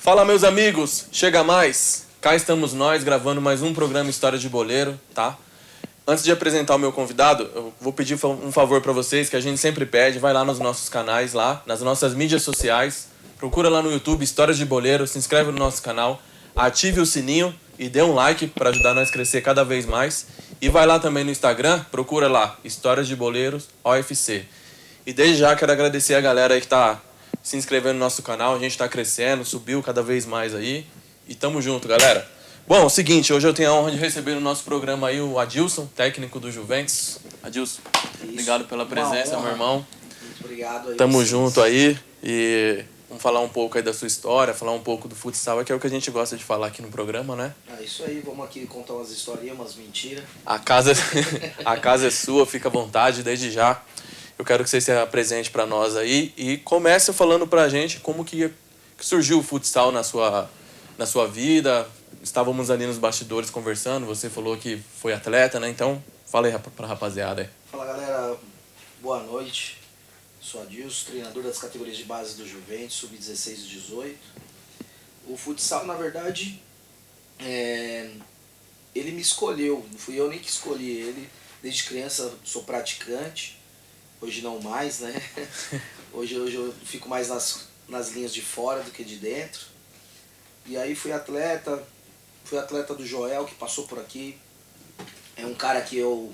Fala, meus amigos, chega mais. Cá estamos nós gravando mais um programa História de Boleiro, tá? Antes de apresentar o meu convidado, eu vou pedir um favor pra vocês, que a gente sempre pede. Vai lá nos nossos canais, lá, nas nossas mídias sociais. Procura lá no YouTube Histórias de Boleiro, se inscreve no nosso canal, ative o sininho e dê um like para ajudar nós a crescer cada vez mais. E vai lá também no Instagram, procura lá Histórias de Boleiros OFC. E desde já quero agradecer a galera aí que tá se inscrevendo no nosso canal. A gente tá crescendo, subiu cada vez mais aí. E tamo junto, galera. Bom, é o seguinte, hoje eu tenho a honra de receber no nosso programa aí o Adilson, técnico do Juventus. Adilson, obrigado pela presença, meu irmão. Muito obrigado aí. Tamo junto aí e vamos falar um pouco aí da sua história, falar um pouco do futsal, que é o que a gente gosta de falar aqui no programa, né? É isso aí, vamos aqui contar umas historinhas, umas mentiras. A casa é sua, fica à vontade desde já. Eu quero que você se apresente para nós aí e comece falando pra gente como que surgiu o futsal na sua vida. Estávamos ali nos bastidores conversando, você falou que foi atleta, né? Então, fala aí pra rapaziada aí. Fala, galera, boa noite. Sou Adilson, treinador das categorias de base do Juventus, sub-16 e 18. O futsal, na verdade, ele me escolheu, não fui eu nem que escolhi ele. Desde criança sou praticante, hoje não mais, né? Hoje eu fico mais nas linhas de fora do que de dentro. E aí fui atleta do Joel, que passou por aqui. É um cara que eu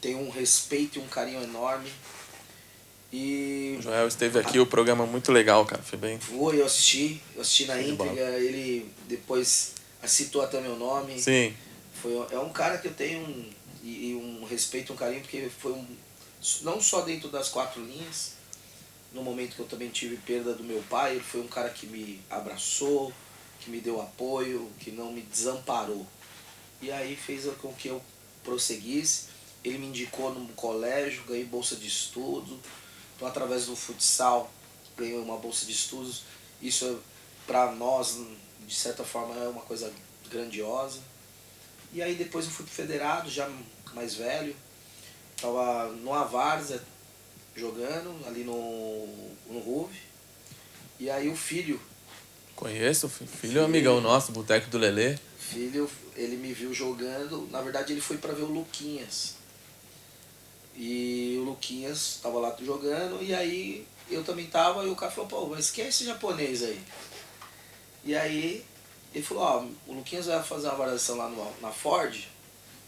tenho um respeito e um carinho enorme. E O Joel esteve aqui, o programa muito legal, cara. Foi bem... eu assisti na íntegra. Ele depois citou até meu nome. Sim. É um cara que eu tenho um respeito, um carinho, porque foi não só dentro das quatro linhas. No momento que eu também tive perda do meu pai, ele foi um cara que me abraçou, que me deu apoio, que não me desamparou. E aí fez com que eu prosseguisse. Ele me indicou no colégio, ganhei bolsa de estudo. Então, através do futsal, ganhei uma bolsa de estudos. Isso, para nós, de certa forma, é uma coisa grandiosa. E aí depois eu fui pro federado, já mais velho. Estava no Várzea, jogando, ali no RUV. E aí o filho... Conheço, filho é um amigão nosso, Boteco do Lelê. Filho, ele me viu jogando. Na verdade, ele foi para ver o Luquinhas. E o Luquinhas tava lá jogando, e aí eu também tava, e o cara falou, pô, mas quem é esse japonês aí? E aí ele falou, ó, o Luquinhas vai fazer uma avaliação lá na Ford,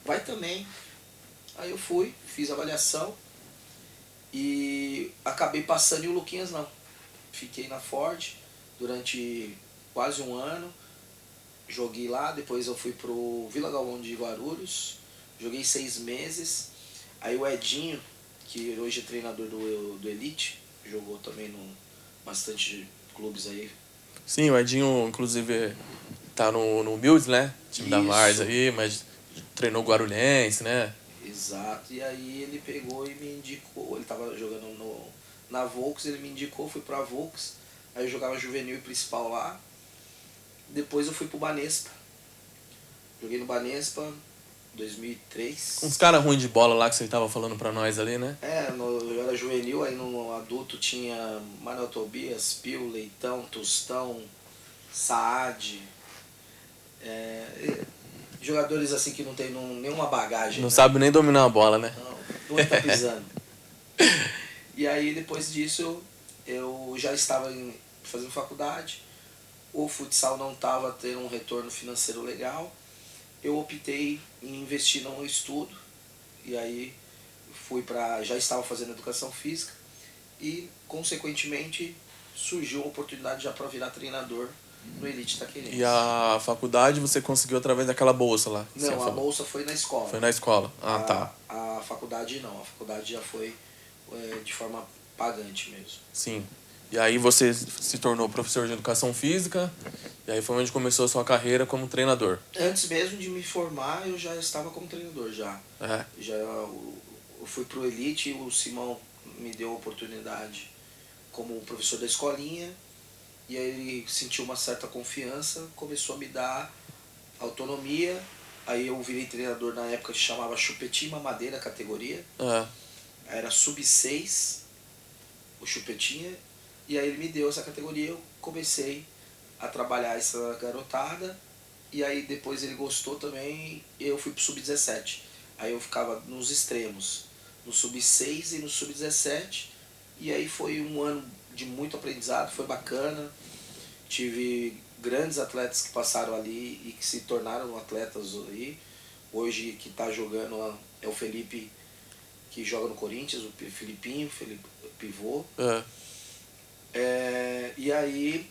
vai também. Aí eu fui, fiz a avaliação, e acabei passando e o Luquinhas não. Fiquei na Ford durante quase um ano, joguei lá, depois eu fui pro Vila Galvão de Guarulhos, joguei 6 meses. Aí o Edinho, que hoje é treinador do Elite, jogou também bastante clubes aí. Sim, o Edinho, inclusive, tá no Builds, né? Time da Várzea aí, mas treinou Guarulhense, né? Exato, e aí ele pegou e me indicou, ele tava jogando na Volks, ele me indicou, fui pra Volks, aí eu jogava juvenil e principal lá. Depois eu fui pro Banespa, joguei no Banespa, 2003. Uns caras ruins de bola lá que você tava falando pra nós ali, né? Eu era juvenil, aí no adulto tinha Manuel Tobias, Pio, Leitão, Tostão, Saad. Jogadores assim que não tem nenhuma bagagem. Não né? sabe nem dominar a bola, né? Não tá pisando. E aí depois disso eu já estava fazendo faculdade, o futsal não estava tendo um retorno financeiro legal. Eu optei em investir no estudo, e aí já estava fazendo educação física, e consequentemente surgiu a oportunidade já para virar treinador no Elite Taquerense. E a faculdade você conseguiu através daquela bolsa lá? Não, a bolsa foi na escola. Foi na escola, tá. A faculdade não, a faculdade já foi de forma pagante mesmo. Sim. E aí você se tornou professor de educação física, e aí foi onde começou a sua carreira como treinador. Antes mesmo de me formar, eu já estava como treinador, já. Eu fui pro Elite, o Simão me deu a oportunidade como professor da escolinha, e aí ele sentiu uma certa confiança, começou a me dar autonomia. Aí eu virei treinador na época que chamava Chupetinho Mamadeira, categoria. Era sub-6, o Chupetinha. E aí ele me deu essa categoria, eu comecei a trabalhar essa garotada. E aí depois ele gostou também, eu fui pro Sub-17. Aí eu ficava nos extremos, no Sub-6 e no Sub-17. E aí foi um ano de muito aprendizado, foi bacana. Tive grandes atletas que passaram ali e que se tornaram atletas aí. Hoje que está jogando é o Felipe, que joga no Corinthians, o Filipinho, pivô. E aí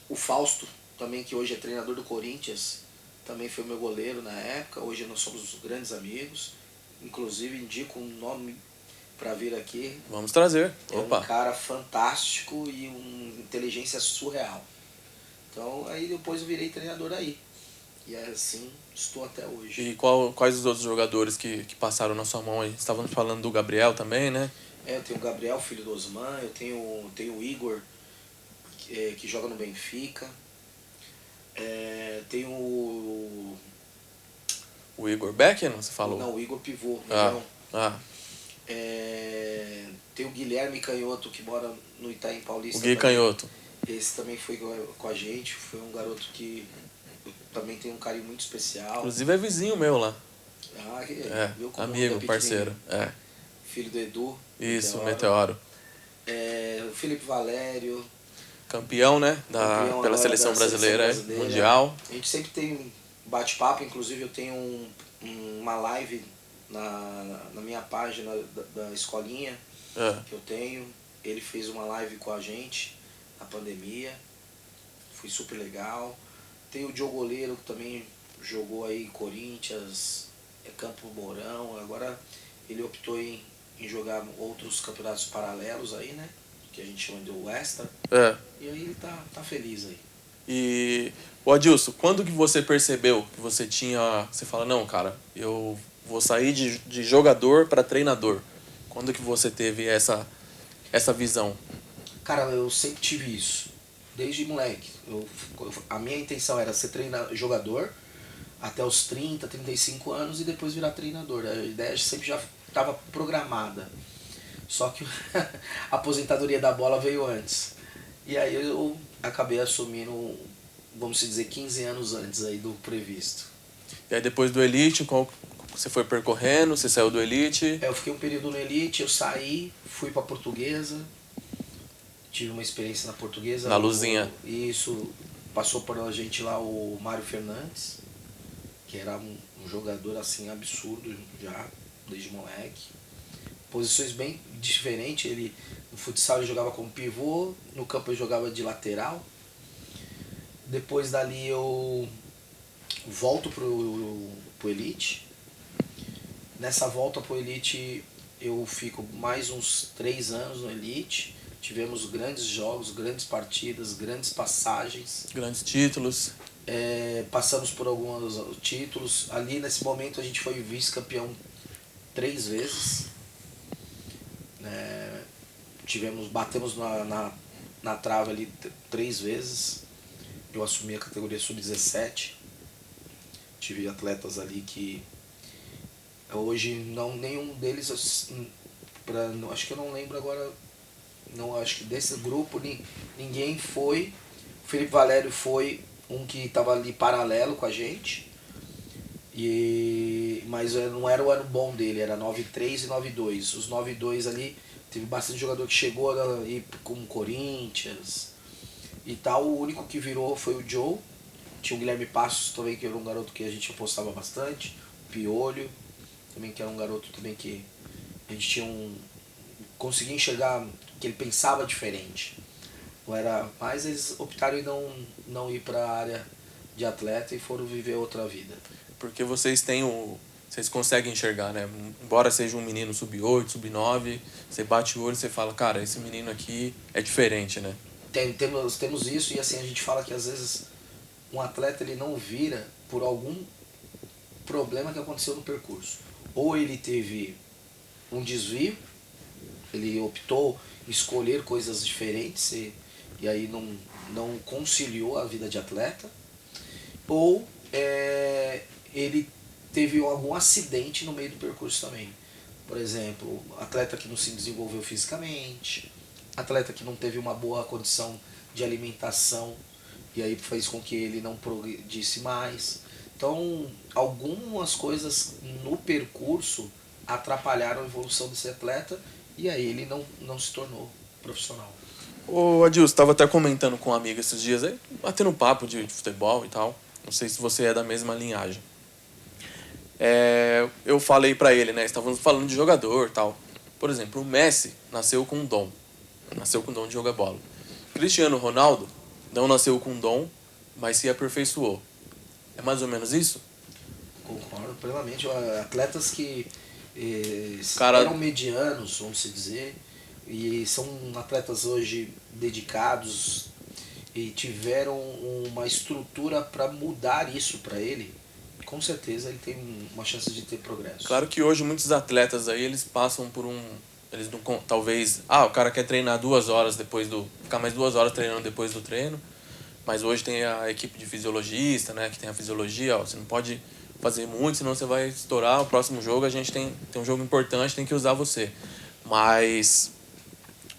o Fausto, também, que hoje é treinador do Corinthians, também foi meu goleiro na época. Hoje nós somos grandes amigos. Inclusive indico um nome para vir aqui. Vamos trazer. Opa. Um cara fantástico e uma inteligência surreal. Então aí depois eu virei treinador aí. E assim estou até hoje. E quais os outros jogadores que passaram na sua mão aí? Estávamos falando do Gabriel também, né? Eu tenho o Gabriel, filho do Osman. Eu tenho o Igor, que joga no Benfica. Tem o Igor Becker, você falou? Não, o Igor pivô. Tem o Guilherme Canhoto, que mora no Itaim Paulista. O Gui Canhoto. Esse também foi com a gente. Foi um garoto que eu também tenho um carinho muito especial. Inclusive é vizinho meu lá. Viu como amigo, parceiro. Filho do Edu. Isso, Meteoro. O Felipe Valério. Campeão, né? Pela seleção brasileira, mundial. A gente sempre tem um bate-papo, inclusive eu tenho uma live na minha página da escolinha que eu tenho. Ele fez uma live com a gente na pandemia. Foi super legal. Tem o Diogo Goleiro, que também jogou aí Corinthians, Campo Mourão. Agora ele optou em jogar outros campeonatos paralelos aí, né? Que a gente chama de Extra. E aí ele tá feliz aí. E, Adilson, quando que você percebeu que você tinha... Você fala, não, cara, eu vou sair de jogador para treinador. Quando que você teve essa visão? Cara, eu sempre tive isso. Desde moleque. A minha intenção era ser jogador até os 30, 35 anos e depois virar treinador. A ideia sempre já estava programada. Só que a aposentadoria da bola veio antes. E aí eu acabei assumindo, vamos dizer, 15 anos antes aí do previsto. E aí depois do Elite, você foi percorrendo, você saiu do Elite? Eu fiquei um período no Elite, eu saí, fui pra Portuguesa. Tive uma experiência na Portuguesa. Na Luzinha. Isso, passou por a gente lá o Mário Fernandes, que era um jogador assim absurdo já, desde moleque. Posições bem diferentes. Ele no futsal ele jogava como pivô, no campo ele jogava de lateral. Depois dali eu volto pro Elite. Nessa volta pro Elite eu fico mais uns 3 anos no Elite. Tivemos grandes jogos, grandes partidas, grandes passagens. Grandes títulos. Passamos por alguns títulos. Ali nesse momento a gente foi vice-campeão 3 vezes. Batemos na trave ali 3 vezes. Eu assumi a categoria sub-17. Tive atletas ali que hoje nenhum deles, acho que eu não lembro agora, não, acho que desse grupo ninguém foi. O Felipe Valério foi um que estava ali paralelo com a gente. Mas não era o ano bom dele, era 9-3 e 9-2. Os 9-2 ali, teve bastante jogador que chegou aí como Corinthians e tal. O único que virou foi o Joe. Tinha o Guilherme Passos também, que era um garoto que a gente apostava bastante. O Piolho, também, que era um garoto também que a gente tinha conseguia enxergar que ele pensava diferente. Mas eles optaram em não ir para a área de atleta e foram viver outra vida. Porque vocês conseguem enxergar, né? Embora seja um menino sub-8, sub-9, você bate o olho e você fala, cara, esse menino aqui é diferente, né? Temos isso, e assim a gente fala que às vezes um atleta ele não vira por algum problema que aconteceu no percurso. Ou ele teve um desvio, ele optou em escolher coisas diferentes e aí não conciliou a vida de atleta, ou ele teve algum acidente no meio do percurso também. Por exemplo, atleta que não se desenvolveu fisicamente, atleta que não teve uma boa condição de alimentação e aí fez com que ele não progredisse mais. Então, algumas coisas no percurso atrapalharam a evolução desse atleta e aí ele não se tornou profissional. Ô, Adilson, estava até comentando com um amigo esses dias aí, batendo um papo de futebol e tal. Não sei se você é da mesma linhagem. Eu falei pra ele, né? Estávamos falando de jogador e tal. Por exemplo, o Messi nasceu com um dom. Nasceu com o dom de jogar bola. Cristiano Ronaldo não nasceu com um dom, mas se aperfeiçoou. É mais ou menos isso? Concordo plenamente. Atletas que Cara, eram medianos, vamos se dizer, e são atletas hoje dedicados e tiveram uma estrutura para mudar isso para ele, com certeza ele tem uma chance de ter progresso. claro que hoje muitos atletas aí, eles passam por um... Eles não, talvez... o cara quer treinar 2 horas depois do... Ficar mais 2 horas treinando depois do treino. Mas hoje tem a equipe de fisiologista, né? Que tem a fisiologia, ó. Você não pode fazer muito, senão você vai estourar. O próximo jogo a gente tem um jogo importante, tem que usar você. Mas...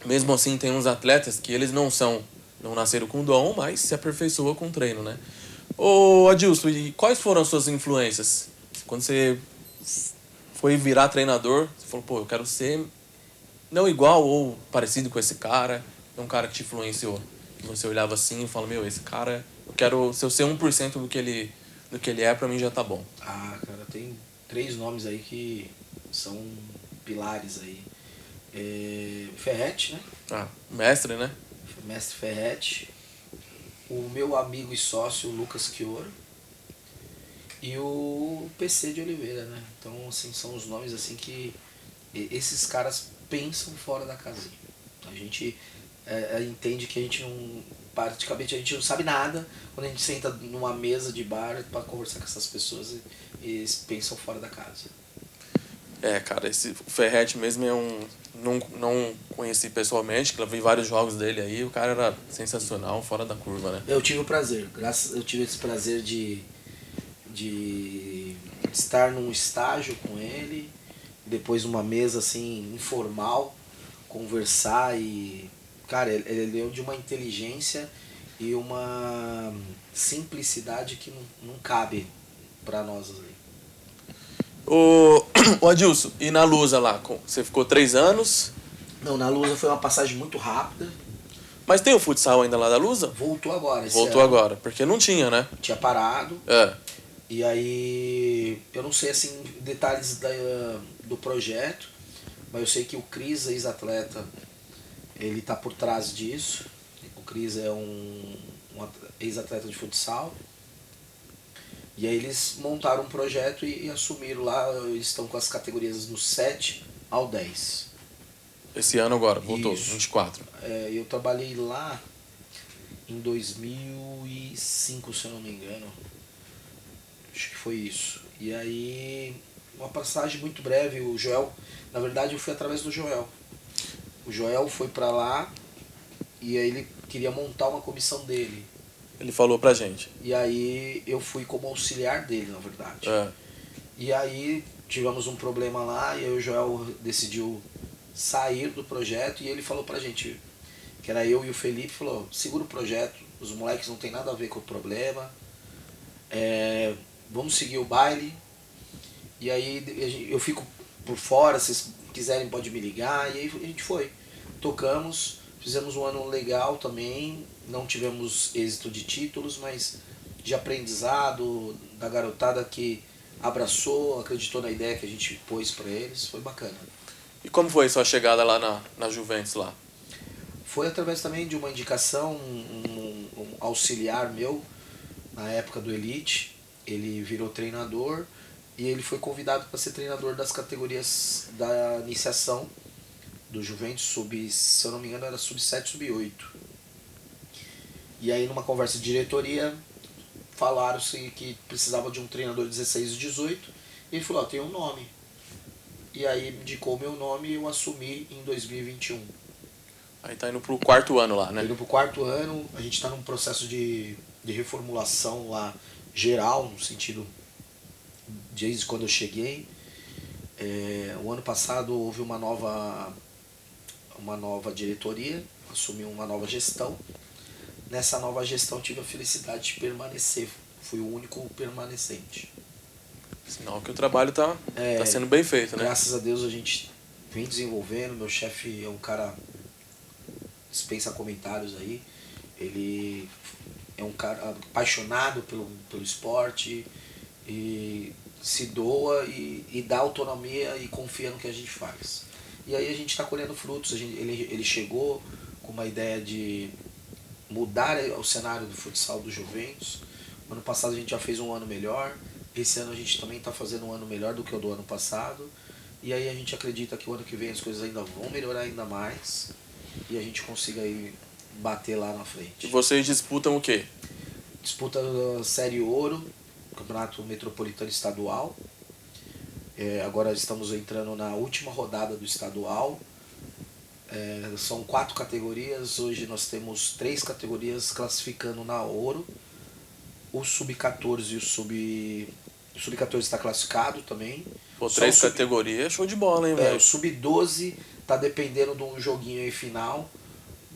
Mesmo assim, tem uns atletas que eles não nasceram com dom, mas se aperfeiçoam com treino, né? Ô, Adilson, e quais foram as suas influências? Quando você foi virar treinador, você falou, pô, eu quero ser não igual ou parecido com esse cara. É um cara que te influenciou. Que você olhava assim e falava, meu, esse cara, eu quero, se eu ser 1% do que ele é, pra mim já tá bom. Cara, tem 3 nomes aí que são pilares aí. Ferretti, né? Mestre, né? Mestre Ferretti, o meu amigo e sócio Lucas Chioro e o PC de Oliveira, né? Então, assim, são os nomes assim que esses caras pensam fora da casinha. A gente entende que a gente não, praticamente a gente não sabe nada quando a gente senta numa mesa de bar para conversar com essas pessoas e eles pensam fora da casa. Cara, o Ferretti mesmo é não conheci pessoalmente, que eu vi vários jogos dele aí, o cara era sensacional, fora da curva, né? Eu tive o prazer, eu tive esse prazer de estar num estágio com ele, depois numa mesa assim, informal, conversar e... Cara, ele é de uma inteligência e uma simplicidade que não cabe pra nós ali. Ô Adilson, e na Lusa lá? Você ficou 3 anos, Não, na Lusa foi uma passagem muito rápida. mas tem o futsal ainda lá da Lusa? Voltou agora. Voltou agora, porque não tinha, né? Tinha parado. É. E aí, eu não sei assim detalhes do projeto, mas eu sei que o Cris, ex-atleta, ele tá por trás disso. O Cris é um ex-atleta de futsal. E aí eles montaram um projeto e assumiram lá, eles estão com as categorias do 7 ao 10. Esse ano agora, voltou, Isso. 24. Eu trabalhei lá em 2005, se eu não me engano. Acho que foi isso. E aí, uma passagem muito breve, o Joel, na verdade eu fui através do Joel. O Joel foi pra lá e aí ele queria montar uma comissão dele. Ele falou pra gente. E aí eu fui como auxiliar dele, na verdade. É. E aí tivemos um problema lá e aí o Joel decidiu sair do projeto e ele falou pra gente, que era eu e o Felipe, falou, segura o projeto, os moleques não tem nada a ver com o problema, vamos seguir o baile. E aí eu fico por fora, se vocês quiserem pode me ligar. E aí a gente foi, tocamos, fizemos um ano legal também, não tivemos êxito de títulos, mas de aprendizado, da garotada que abraçou, acreditou na ideia que a gente pôs pra eles, foi bacana. E como foi sua chegada lá na Juventus lá? Foi através também de uma indicação, um auxiliar meu, na época do Elite, ele virou treinador e ele foi convidado para ser treinador das categorias da iniciação do Juventus, se eu não me engano era sub-7, sub-8. E aí numa conversa de diretoria, falaram-se que precisava de um treinador de 16 e 18, e ele falou, tem um nome. E aí indicou o meu nome e eu assumi em 2021. Aí tá indo pro 4º ano lá, né? Indo pro 4º ano, a gente está num processo de reformulação lá geral, no sentido desde quando eu cheguei. O ano passado houve uma nova diretoria, assumiu uma nova gestão. nessa nova gestão tive a felicidade de permanecer. Fui o único permanecente. Sinal que o trabalho tá sendo bem feito, né? Graças a Deus a gente vem desenvolvendo. Meu chefe é um cara, dispensa comentários aí. Ele é um cara apaixonado pelo esporte e se doa e dá autonomia e confia no que a gente faz. E aí a gente está colhendo frutos. Ele chegou com uma ideia de mudar o cenário do futsal do Juventus. Ano passado a gente já fez um ano melhor. Esse ano a gente também está fazendo um ano melhor do que o do ano passado. E aí a gente acredita que o ano que vem as coisas ainda vão melhorar ainda mais e a gente consiga aí bater lá na frente. E vocês disputam o quê? Disputa a Série Ouro, Campeonato Metropolitano Estadual. Agora estamos entrando na última rodada do estadual. São 4 categorias. Hoje nós temos 3 categorias classificando na Ouro. O Sub-14 e o Sub-14 está classificado também. Pô, 3 categorias, show de bola, hein, velho? O Sub-12 tá dependendo de um joguinho aí final,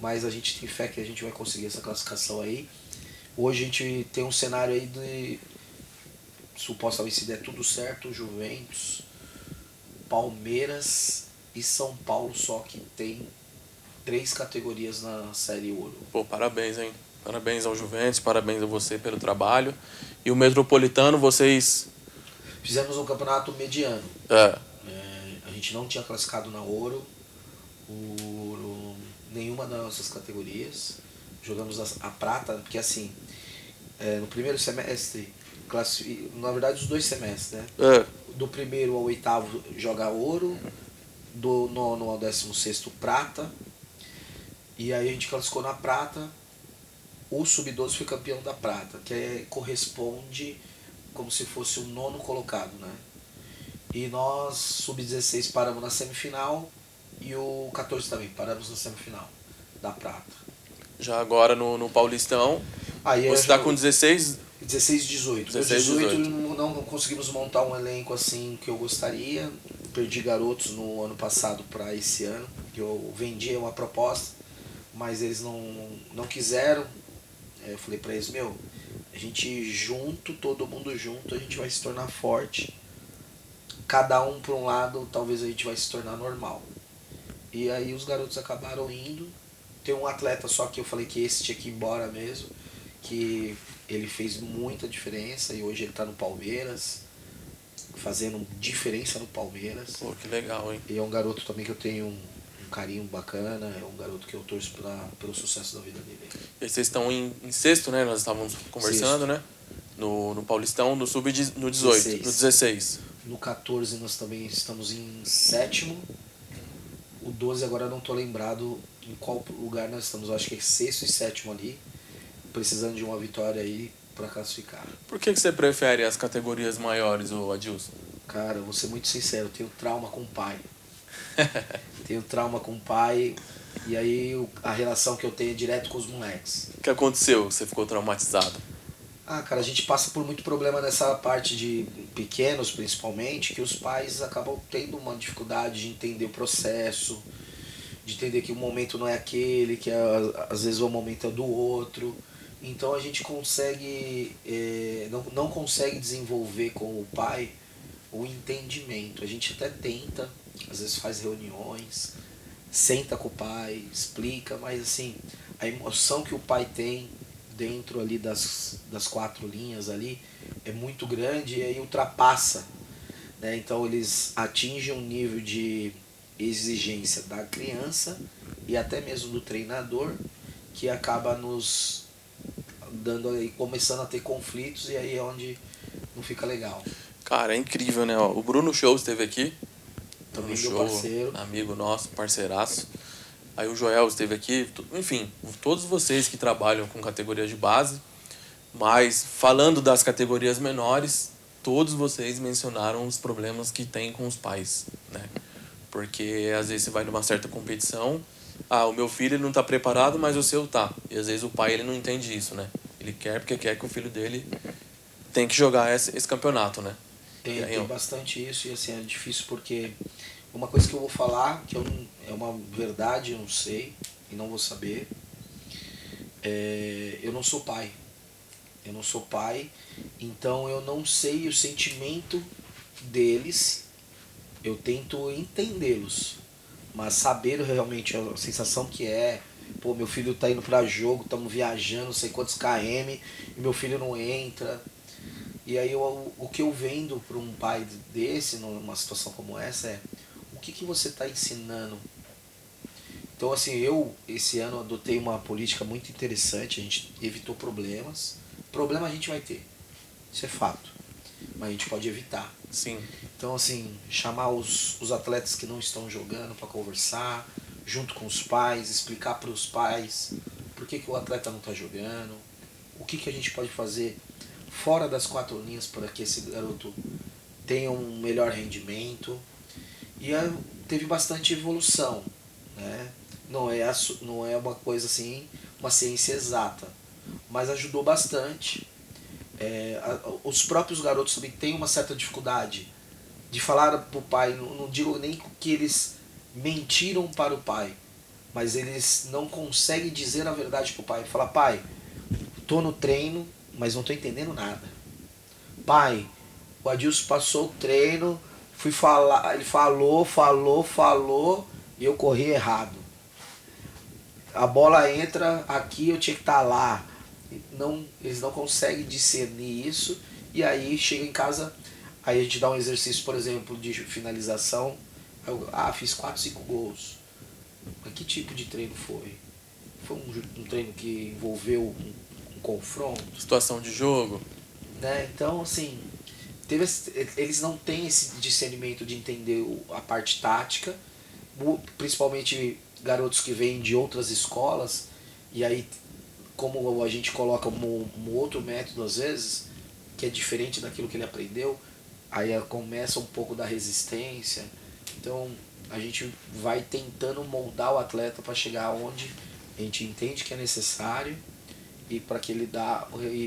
mas a gente tem fé que a gente vai conseguir essa classificação aí. Hoje a gente tem um cenário aí de, supostamente se der tudo certo, Juventus, Palmeiras e São Paulo, só que tem 3 categorias na Série Ouro. Pô, parabéns, hein? Parabéns ao Juventus, parabéns a você pelo trabalho. E o Metropolitano, vocês... Fizemos um campeonato mediano. A gente não tinha classificado na Ouro por nenhuma das nossas categorias. Jogamos a prata, porque assim, no primeiro semestre, na verdade os 2 semestres, né? Do primeiro ao 8º joga Ouro, do 9º ao 16º prata. E aí a gente classificou na prata. O Sub-12 foi campeão da prata, que corresponde como se fosse o 9º colocado, né? E nós, Sub-16, paramos na semifinal e o 14 também, paramos na semifinal da prata. Já agora no Paulistão, aí você está com 16... 16 e 18. 16 e 18 não conseguimos montar um elenco assim que eu gostaria. Perdi garotos no ano passado para esse ano. Eu vendi uma proposta, mas eles não quiseram. Eu falei para eles, a gente junto, todo mundo junto, a gente vai se tornar forte. Cada um por um lado, talvez a gente vai se tornar normal. E aí os garotos acabaram indo. Tem um atleta só que eu falei que esse tinha que ir embora mesmo, que ele fez muita diferença e hoje ele tá no Palmeiras, fazendo diferença no Palmeiras. Pô, que legal, hein? E é um garoto também que eu tenho um carinho bacana, é um garoto que eu torço pelo sucesso da vida dele. E vocês estão em sexto, né? Nós estávamos conversando, né? No Paulistão, no Sub-18, no 16. No 14 nós também estamos em 7º. O 12 agora eu não tô lembrado em qual lugar nós estamos. Eu acho que é 6º e 7º ali. Precisando de uma vitória aí para classificar. Por que você prefere as categorias maiores, ô Adilson? Cara, vou ser muito sincero, eu tenho trauma com o pai. Tenho trauma com o pai. E aí a relação que eu tenho é direto com os moleques. O que aconteceu? Você ficou traumatizado? Cara, a gente passa por muito problema nessa parte de pequenos, principalmente, que os pais acabam tendo uma dificuldade de entender o processo, de entender que o momento não é aquele, que às vezes o momento é do outro. Então a gente consegue, não consegue desenvolver com o pai o entendimento. A gente até tenta, às vezes faz reuniões, senta com o pai, explica, mas assim, a emoção que o pai tem dentro ali das 4 linhas ali é muito grande e aí ultrapassa, né? Então eles atingem um nível de exigência da criança e até mesmo do treinador que acaba nos dando aí, começando a ter conflitos e aí é onde não fica legal. Cara, é incrível, né? O Bruno Show esteve aqui. Também Bruno meu Show, parceiro. amigo nosso, parceiraço. Aí o Joel esteve aqui, enfim, todos vocês que trabalham com categorias de base, mas falando das categorias menores, todos vocês mencionaram os problemas que tem com os pais, né? Porque às vezes você vai numa certa competição, o meu filho ele não está preparado, mas o seu tá. E às vezes o pai ele não entende isso, né? Ele quer porque quer que o filho dele tem que jogar esse campeonato, né? Tem bastante isso e assim, é difícil porque uma coisa que eu vou falar, que é uma verdade, eu não sei e não vou saber. Eu não sou pai. Eu não sou pai, então eu não sei o sentimento deles. Eu tento entendê-los, mas saber realmente a sensação que é. Pô, meu filho tá indo pra jogo, estamos viajando, não sei quantos km, e meu filho não entra. E aí o que eu vendo para um pai desse, numa situação como essa, é o que você está ensinando. Então assim, eu esse ano adotei uma política muito interessante, a gente evitou problemas. Problema a gente vai ter, isso é fato, mas a gente pode evitar. Sim. Então assim, chamar os atletas que não estão jogando para conversar, junto com os pais, explicar para os pais por que o atleta não está jogando, o que a gente pode fazer fora das quatro linhas para que esse garoto tenha um melhor rendimento. E teve bastante evolução, né? Não é uma coisa assim, uma ciência exata, mas ajudou bastante. Os próprios garotos também têm uma certa dificuldade de falar para o pai, não digo nem que eles mentiram para o pai, mas eles não conseguem dizer a verdade para o pai. Falar, pai, tô no treino, mas não tô entendendo nada. Pai, o Adilson passou o treino, fui falar, ele falou, e eu corri errado. A bola entra aqui, eu tinha que estar lá. Não, eles não conseguem discernir isso, e aí chega em casa, aí a gente dá um exercício, por exemplo, de finalização. Fiz 4, 5 gols. Mas que tipo de treino foi? Foi um treino que envolveu um confronto? Situação de jogo. Né? Então, assim, eles não têm esse discernimento de entender a parte tática, principalmente garotos que vêm de outras escolas, e aí, como a gente coloca um outro método às vezes, que é diferente daquilo que ele aprendeu, aí começa um pouco da resistência. Então, a gente vai tentando moldar o atleta para chegar onde a gente entende que é necessário, e para que ele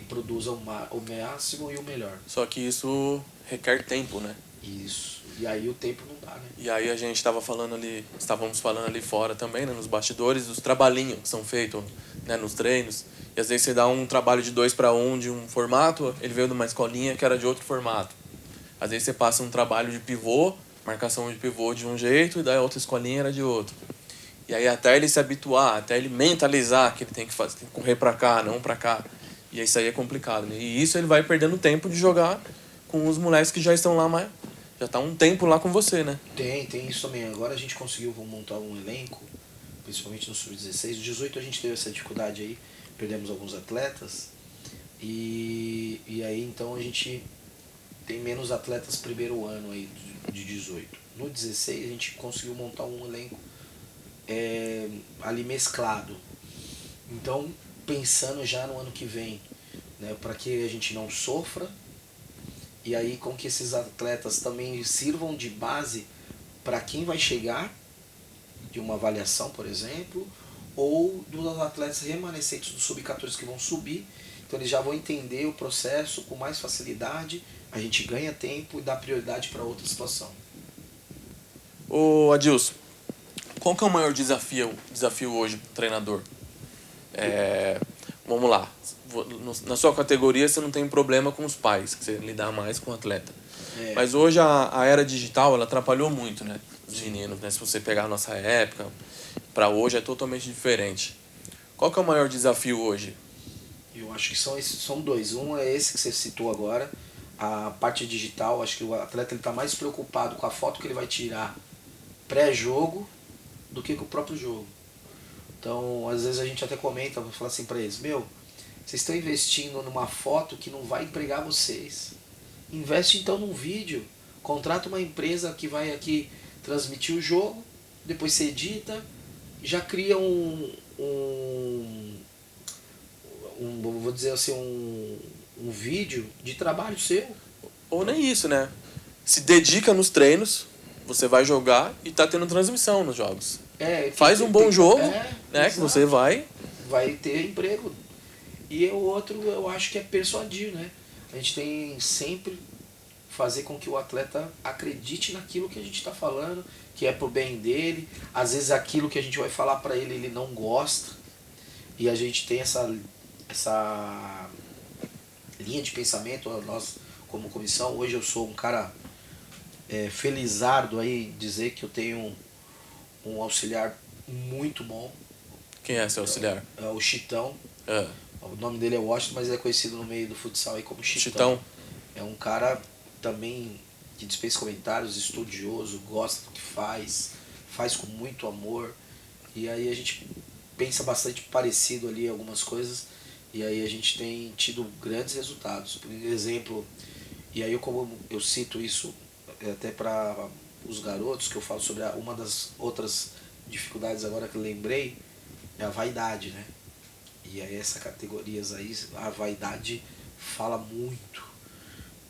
produza o máximo e o melhor. Só que isso requer tempo, né? Isso. E aí o tempo não dá, né? E aí a gente estávamos falando ali fora também, né, nos bastidores, dos trabalhinhos que são feitos, né, nos treinos. E às vezes você dá um trabalho de 2-1 de um formato, ele veio de uma escolinha que era de outro formato. Às vezes você passa um trabalho de pivô, marcação de pivô de um jeito, e daí a outra escolinha era de outro. E aí até ele se habituar, até ele mentalizar que ele tem que correr pra cá, não pra cá. E isso aí é complicado, né? E isso ele vai perdendo tempo de jogar com os moleques que já estão lá, mas já tá um tempo lá com você, né? Tem isso também. Agora a gente conseguiu montar um elenco, principalmente no Sub-16. No 18 a gente teve essa dificuldade aí, perdemos alguns atletas. E aí então a gente tem menos atletas primeiro ano aí de 18. No 16 a gente conseguiu montar um elenco ali mesclado. Então, pensando já no ano que vem, né, para que a gente não sofra, e aí com que esses atletas também sirvam de base para quem vai chegar, de uma avaliação, por exemplo, ou dos atletas remanescentes do Sub-14 que vão subir. Então eles já vão entender o processo com mais facilidade, a gente ganha tempo e dá prioridade para outra situação. Ô Adilson, qual que é o maior desafio hoje pro treinador? Vamos lá, na sua categoria você não tem problema com os pais, que você lidar mais com o atleta. Mas hoje a era digital, ela atrapalhou muito, né? Os meninos, né? Se você pegar a nossa época, para hoje é totalmente diferente. Qual que é o maior desafio hoje? Eu acho que são dois. Um é esse que você citou agora, a parte digital. Acho que o atleta está mais preocupado com a foto que ele vai tirar pré-jogo do que com o próprio jogo. Então, às vezes a gente até comenta, fala assim para eles, vocês estão investindo numa foto que não vai empregar vocês. Investe então num vídeo, contrata uma empresa que vai aqui transmitir o jogo, depois você edita, já cria vou dizer assim, um vídeo de trabalho seu. Ou nem isso, né? Se dedica nos treinos, você vai jogar e tá tendo transmissão nos jogos. Faz um bom jogo, né? Que você vai ter emprego. E o outro, eu acho que é persuadir, né? A gente tem sempre fazer com que o atleta acredite naquilo que a gente está falando, que é pro bem dele. Às vezes aquilo que a gente vai falar para ele, ele não gosta. E a gente tem essa linha de pensamento, nós como comissão, hoje eu sou um cara felizardo aí dizer que eu tenho um auxiliar muito bom. Quem é seu auxiliar? É o Chitão. É. O nome dele é Washington, mas ele é conhecido no meio do futsal aí como Chitão. Chitão? É um cara também que dispensa comentários, estudioso, gosta do que faz com muito amor. E aí a gente pensa bastante parecido ali em algumas coisas. E aí a gente tem tido grandes resultados. Por exemplo, e aí como eu cito isso até para os garotos, que eu falo sobre uma das outras dificuldades agora que eu lembrei, é a vaidade, né? E aí essas categorias aí, a vaidade fala muito.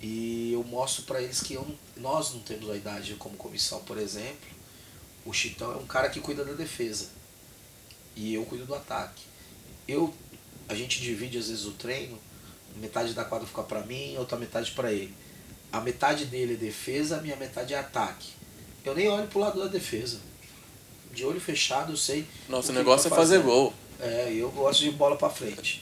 E eu mostro para eles que nós não temos vaidade como comissão, por exemplo. O Chitão é um cara que cuida da defesa. E eu cuido do ataque. A gente divide às vezes o treino, metade da quadra fica para mim, outra metade para ele. A metade dele é defesa, a minha metade é ataque. Eu nem olho pro lado da defesa. De olho fechado eu sei. Nosso negócio é fazer gol. Eu gosto de bola para frente.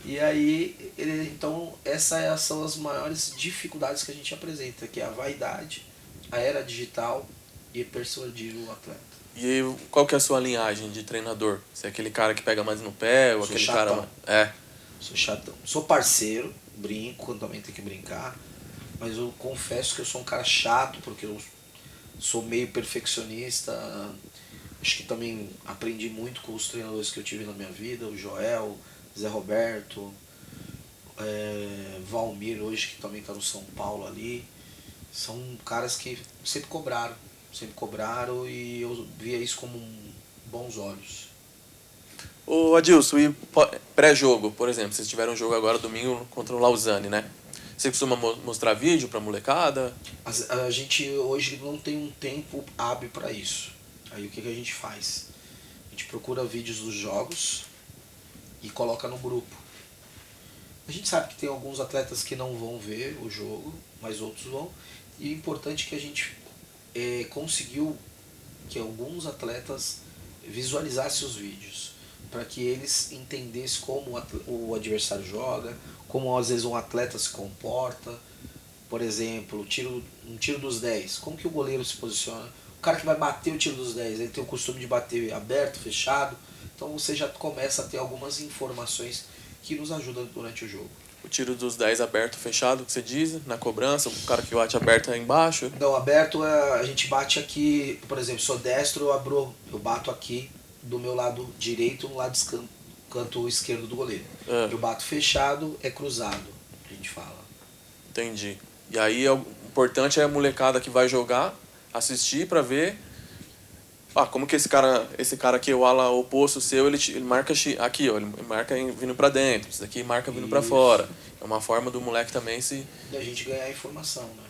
E aí, então, essas são as maiores dificuldades que a gente apresenta, que é a vaidade, a era digital e persuadir o atleta. E aí, qual que é a sua linhagem de treinador? Você é aquele cara que pega mais no pé ou Sou aquele chatão. cara... Sou chatão. Sou parceiro, brinco quando também tem que brincar, mas eu confesso que eu sou um cara chato, porque eu sou meio perfeccionista. Acho que também aprendi muito com os treinadores que eu tive na minha vida, o Joel, Zé Roberto, Valmir hoje, que também está no São Paulo ali. São caras que sempre cobraram e eu via isso como bons olhos. Ô Adilson, e pré-jogo, por exemplo, vocês tiveram um jogo agora domingo contra o Lausanne, né? Você costuma mostrar vídeo pra molecada? A gente hoje não tem um tempo hábil para isso. Aí o que a gente faz? A gente procura vídeos dos jogos e coloca no grupo. A gente sabe que tem alguns atletas que não vão ver o jogo, mas outros vão. E o importante é que a gente conseguiu que alguns atletas visualizassem os vídeos, para que eles entendessem como o adversário joga, como às vezes um atleta se comporta. Por exemplo, um tiro dos 10, como que o goleiro se posiciona. O cara que vai bater o tiro dos 10, ele tem o costume de bater aberto, fechado. Então você já começa a ter algumas informações que nos ajudam durante o jogo. O tiro dos 10 aberto, fechado, que você diz, na cobrança, o cara que bate aberto é embaixo? Não, aberto a gente bate aqui, por exemplo, sou destro, eu bato aqui do meu lado direito, no lado canto esquerdo do goleiro. Eu bato fechado, é cruzado, a gente fala. Entendi. E aí o importante é a molecada que vai jogar, assistir pra ver como que esse cara aqui, o ala oposto seu, ele marca aqui, ó, ele marca vindo pra dentro, esse daqui marca vindo pra fora. É uma forma do moleque também da gente ganhar informação, né?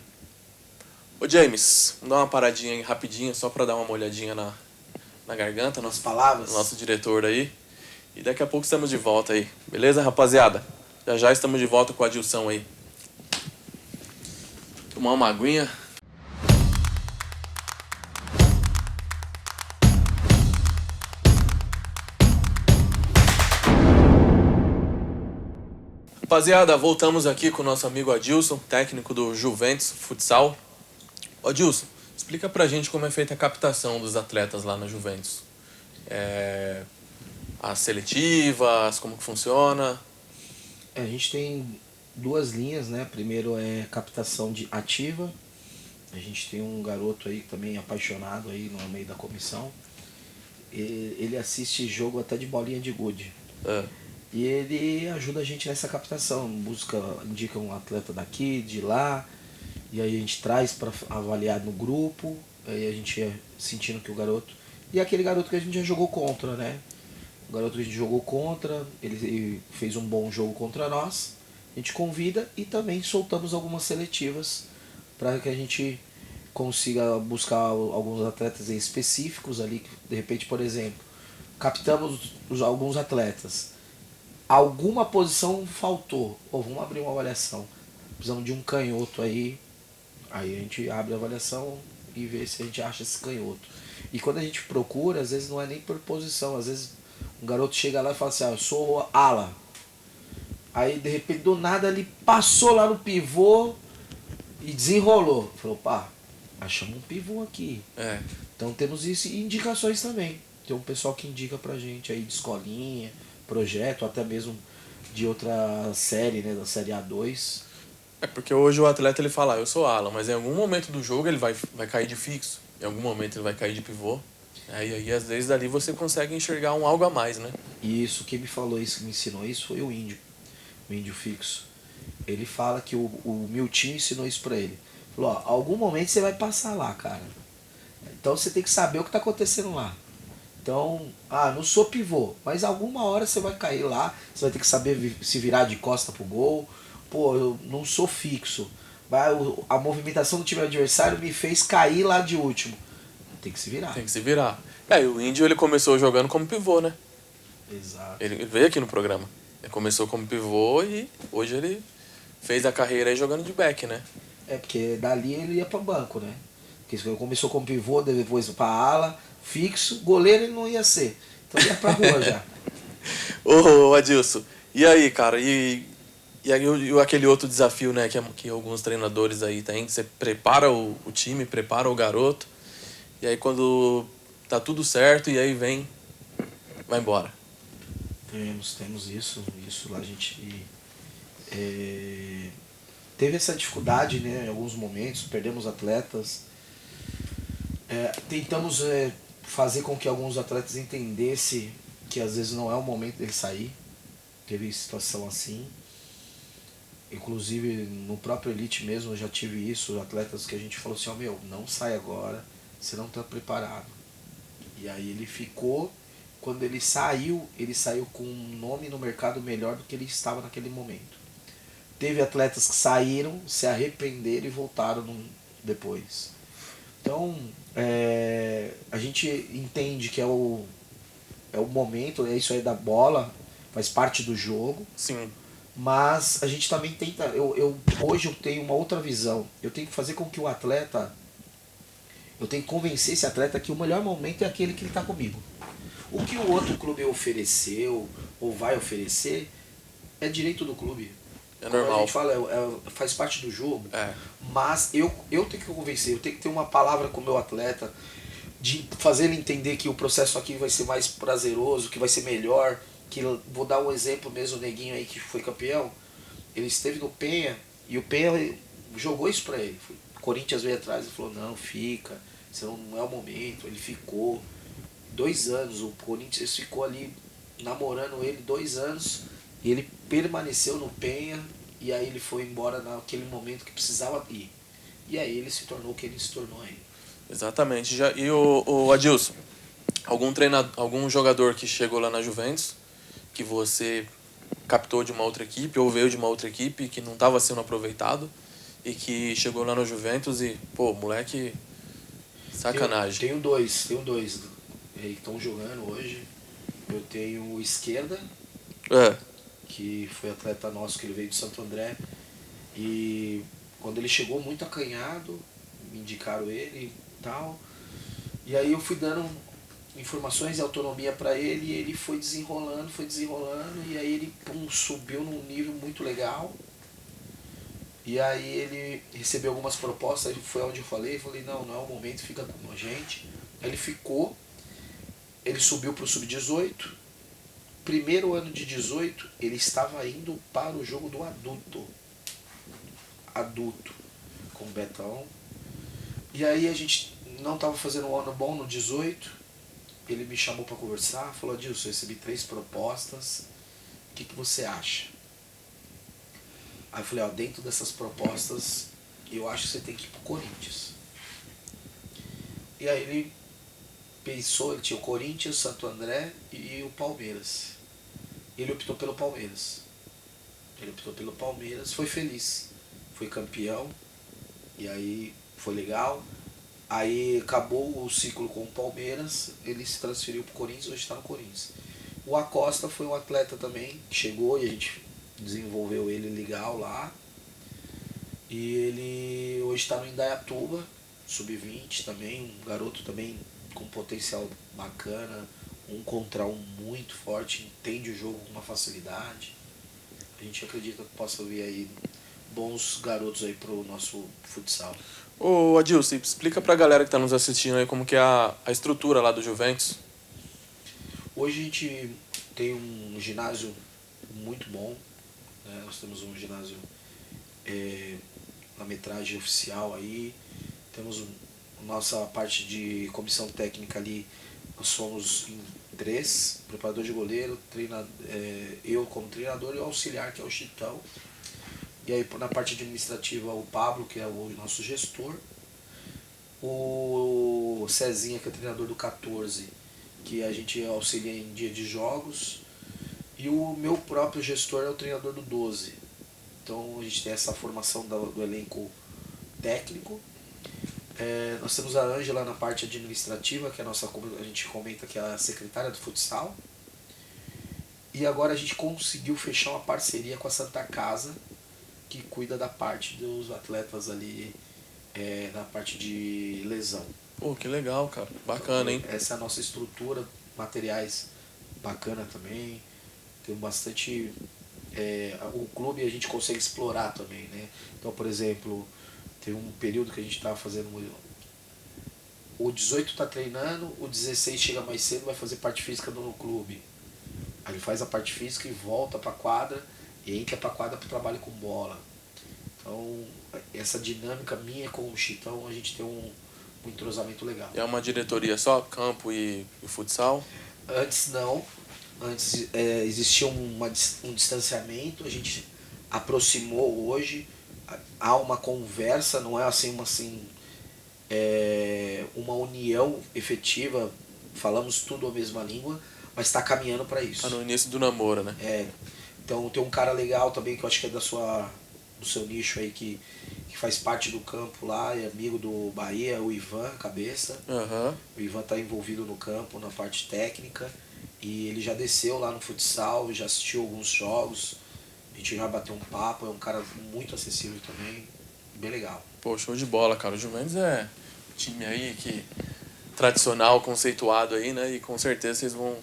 Ô James, vamos dar uma paradinha aí rapidinho, só pra dar uma molhadinha na garganta. Nas palavras? Nosso diretor aí. E daqui a pouco estamos de volta aí. Beleza, rapaziada? Já estamos de volta com a Adilson aí. Tomar uma aguinha. Rapaziada, voltamos aqui com o nosso amigo Adilson, técnico do Juventus Futsal. Adilson, explica pra gente como é feita a captação dos atletas lá na Juventus. As seletivas, como que funciona? A gente tem duas linhas, né? Primeiro é captação ativa. A gente tem um garoto aí também apaixonado aí no meio da comissão. Ele assiste jogo até de bolinha de gude. E ele ajuda a gente nessa captação, indica um atleta daqui, de lá, e aí a gente traz para avaliar no grupo, aí a gente ia sentindo que o garoto... E aquele garoto que a gente já jogou contra, né? O garoto que a gente jogou contra, ele fez um bom jogo contra nós, a gente convida e também soltamos algumas seletivas para que a gente consiga buscar alguns atletas específicos ali, de repente, por exemplo, captamos alguns atletas. Alguma posição faltou, vamos abrir uma avaliação, precisamos de um canhoto aí a gente abre a avaliação e vê se a gente acha esse canhoto. E quando a gente procura, às vezes não é nem por posição, às vezes Um garoto chega lá e fala assim, eu sou ala. Aí de repente do nada ele passou lá no pivô e desenrolou. Falou, pá, achamos um pivô aqui. Então temos isso e indicações também. Tem um pessoal que indica pra gente aí de escolinha, projeto, até mesmo de outra série, né, da série A2. Porque hoje o atleta ele fala, eu sou ala, mas em algum momento do jogo ele vai cair de fixo. Em algum momento ele vai cair de pivô. Aí às vezes dali você consegue enxergar um algo a mais, né? E isso, quem me falou isso, que me ensinou isso foi o índio fixo. Ele fala que o Miltinho ensinou isso pra ele. Falou, ó, algum momento você vai passar lá, cara. Então você tem que saber o que tá acontecendo lá. Então, não sou pivô, mas alguma hora você vai cair lá, você vai ter que saber se virar de costa pro gol. Pô, eu não sou fixo. A movimentação do time adversário me fez cair lá de último. Tem que se virar. Tem que se virar. E o Índio ele começou jogando como pivô, né? Exato. Ele veio aqui no programa. Ele começou como pivô e hoje ele fez a carreira aí jogando de back, né? Porque dali ele ia para banco, né? Porque ele começou como pivô, depois para ala, fixo, goleiro ele não ia ser. Então ia pra rua já. Ô Adilson, e aí, cara? E aquele outro desafio, né, que alguns treinadores aí têm, você prepara o time, prepara o garoto, e aí quando tá tudo certo, e aí vai embora. Temos isso lá a gente teve essa dificuldade, né, em alguns momentos, perdemos atletas, tentamos fazer com que alguns atletas entendessem que às vezes não é o momento dele sair, teve situação assim, inclusive no próprio Elite mesmo eu já tive isso, atletas que a gente falou assim, não sai agora, você não está preparado. E aí ele ficou, quando ele saiu com um nome no mercado melhor do que ele estava naquele momento. Teve atletas que saíram, se arrependeram e voltaram depois. Então, a gente entende que é o momento, isso aí da bola, faz parte do jogo. Sim. Mas a gente também tenta, hoje eu tenho uma outra visão. Eu tenho que fazer com que o atleta, eu tenho que convencer esse atleta que o melhor momento é aquele que ele está comigo. O que o outro clube ofereceu ou vai oferecer é direito do clube. É normal. Como a gente fala, faz parte do jogo. Mas eu tenho que convencer, eu tenho que ter uma palavra com o meu atleta, de fazer ele entender que o processo aqui vai ser mais prazeroso, que vai ser melhor. Que vou dar um exemplo mesmo, o Neguinho aí que foi campeão, ele esteve no Penha e o Penha jogou isso pra ele. O Corinthians veio atrás e falou, não, fica, isso não é o momento. Ele ficou 2 anos, o Corinthians ficou ali namorando ele 2 anos e ele permaneceu no Penha e aí ele foi embora naquele momento que precisava ir. E aí ele se tornou o que ele se tornou aí. Exatamente. E o Adilson, algum jogador que chegou lá na Juventus, que você captou de uma outra equipe ou veio de uma outra equipe que não estava sendo aproveitado e que chegou lá no Juventus e, pô, moleque, sacanagem. Tenho dois que estão jogando hoje. Eu tenho o Esquerda, que foi atleta nosso, que ele veio de Santo André. E quando ele chegou muito acanhado, me indicaram ele e tal. E aí eu fui dando informações e autonomia para ele e ele foi desenrolando, e aí ele subiu num nível muito legal. E aí ele recebeu algumas propostas, foi onde eu falei, não é o momento, fica com a gente. Aí ele ficou, ele subiu para o Sub-18. Primeiro ano de 18, ele estava indo para o jogo do adulto, com o Betão. E aí a gente não estava fazendo um ano bom no 18, ele me chamou para conversar, falou, Adilson, eu recebi 3 propostas, o que você acha? Aí eu falei, dentro dessas propostas, eu acho que você tem que ir pro Corinthians. E aí ele pensou, ele tinha o Corinthians, Santo André e o Palmeiras. Ele optou pelo Palmeiras. Foi feliz, foi campeão, e aí foi legal. Aí acabou o ciclo com o Palmeiras, ele se transferiu pro Corinthians, hoje está no Corinthians. O Acosta foi um atleta também, que chegou e a gente desenvolveu ele legal lá. E ele hoje está no Indaiatuba, sub-20 também, um garoto também com potencial bacana, um contra um muito forte, entende o jogo com uma facilidade. A gente acredita que possa vir aí bons garotos aí pro nosso futsal. Ô, Adilson, explica pra galera que tá nos assistindo aí como que é a estrutura lá do Juventus. Hoje a gente tem um ginásio muito bom, né? Nós temos um ginásio na metragem oficial aí, temos nossa parte de comissão técnica ali, nós somos em 3, preparador de goleiro, eu como treinador e o auxiliar que é o Chitão. E aí na parte administrativa o Pablo, que é o nosso gestor, o Cezinha, que é treinador do 14, que a gente auxilia em dia de jogos, e o meu próprio gestor é o treinador do 12. Então a gente tem essa formação do elenco técnico. Nós temos a Ângela na parte administrativa, que é a gente comenta que é a secretária do futsal. E agora a gente conseguiu fechar uma parceria com a Santa Casa, que cuida da parte dos atletas ali, na parte de lesão. Pô, que legal, cara. Bacana, hein? Essa é a nossa estrutura, materiais bacana também. Tem bastante... o clube a gente consegue explorar também, né? Então, por exemplo, tem um período que a gente estava fazendo... O 18 está treinando, o 16 chega mais cedo, vai fazer parte física no clube. Aí ele faz a parte física e volta para a quadra, e entra para a quadra para o trabalho com bola. Então, essa dinâmica minha com o Chitão, a gente tem um entrosamento legal. É uma diretoria só, campo e futsal? Antes não. Antes existia um distanciamento, a gente aproximou hoje. Há uma conversa, não é assim uma união efetiva, falamos tudo a mesma língua, mas está caminhando para isso. Tá no início do namoro, né? Então tem um cara legal também, que eu acho que é do seu nicho aí, que faz parte do campo lá, é amigo do Bahia, o Ivan Cabeça. Uhum. O Ivan está envolvido no campo, na parte técnica, e ele já desceu lá no futsal, já assistiu alguns jogos, a gente já bateu um papo, é um cara muito acessível também, bem legal. Pô, show de bola, cara. O Juventus é um time aí que tradicional, conceituado aí, né? E com certeza vocês vão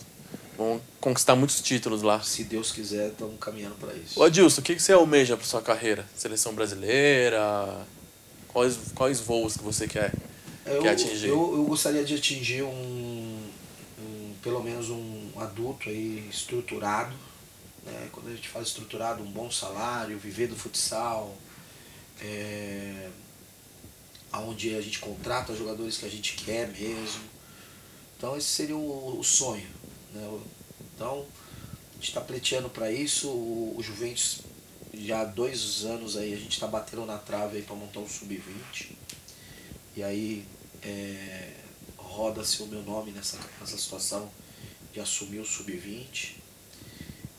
conquistar muitos títulos lá. Se Deus quiser, estamos caminhando para isso. Ô Adilson, o que você almeja para sua carreira? Seleção brasileira? Quais voos que você quer atingir? Eu gostaria de atingir pelo menos um adulto aí estruturado, né? Quando a gente fala estruturado, um bom salário, viver do futsal, onde a gente contrata jogadores que a gente quer mesmo. Então esse seria o sonho, né? Então a gente está pleiteando para isso. O Juventus, já há 2 anos aí, a gente está batendo na trave para montar um sub-20. E aí roda-se o meu nome nessa situação de assumir o sub-20.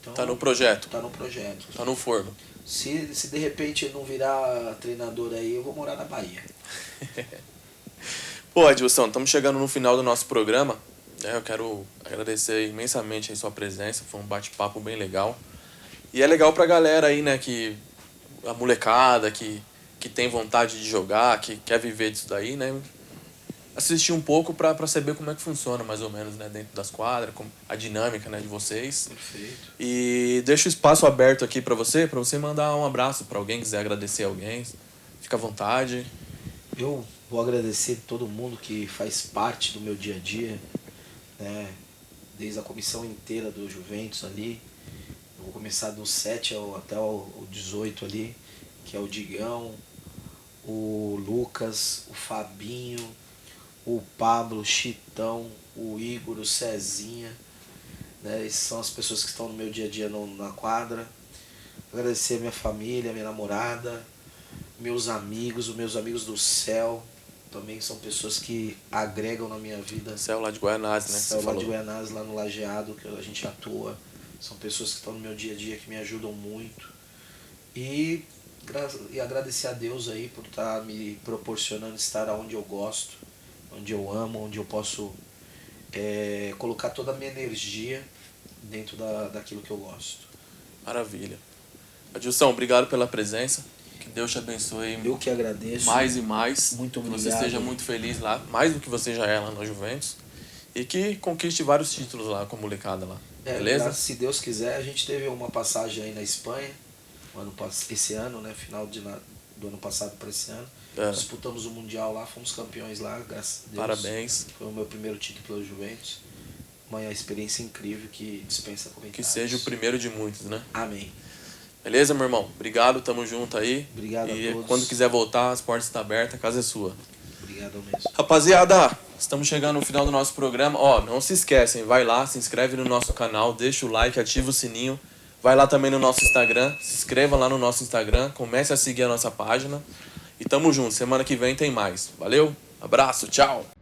Então, tá no projeto? Tá no projeto. Tá no forno. Se de repente não virar treinador aí, eu vou morar na Bahia. Pô, Adilson, estamos chegando no final do nosso programa. Eu quero agradecer imensamente a sua presença, foi um bate-papo bem legal. E é legal pra galera aí, né, que a molecada que tem vontade de jogar, que quer viver disso daí, né, assistir um pouco pra saber como é que funciona, mais ou menos, né, dentro das quadras, a dinâmica, né, de vocês. Perfeito. E deixo o espaço aberto aqui pra você mandar um abraço pra alguém, quiser agradecer alguém, fica à vontade. Eu vou agradecer todo mundo que faz parte do meu dia a dia, né, desde a comissão inteira do Juventus ali. Eu vou começar do 7 até o 18 ali, que é o Digão, o Lucas, o Fabinho, o Pablo, o Chitão, o Igor, o Cezinha, né? Essas são as pessoas que estão no meu dia a dia na quadra. Agradecer a minha família, minha namorada, meus amigos, os meus amigos do céu, também são pessoas que agregam na minha vida. Céu lá de Guaianazes, né? Céu lá de Guaianazes, lá no Lajeado, que a gente atua. São pessoas que estão no meu dia a dia, que me ajudam muito. E agradecer a Deus aí por estar me proporcionando estar onde eu gosto, onde eu amo, onde eu posso colocar toda a minha energia dentro daquilo que eu gosto. Maravilha. Adilson, obrigado pela presença. Que Deus te abençoe. Eu que agradeço. Mais e mais. Muito que obrigado. você esteja muito feliz lá, mais do que você já é lá no Juventus. E que conquiste vários títulos lá com a molecada lá. Beleza? Se Deus quiser, a gente teve uma passagem aí na Espanha, esse ano, né? Do ano passado para esse ano. Disputamos o Mundial lá, fomos campeões lá, graças a Deus. Parabéns. Foi o meu primeiro título pela Juventus. Uma experiência incrível que dispensa comentários. Que seja o primeiro de muitos, né? Amém. Beleza, meu irmão? Obrigado, tamo junto aí. Obrigado a todos. Quando quiser voltar, as portas estão abertas, a casa é sua. Obrigado mesmo. Rapaziada, estamos chegando no final do nosso programa. Ó, não se esquecem, vai lá, se inscreve no nosso canal, deixa o like, ativa o sininho. Vai lá também no nosso Instagram, se inscreva lá no nosso Instagram, comece a seguir a nossa página. E tamo junto, semana que vem tem mais. Valeu, abraço, tchau!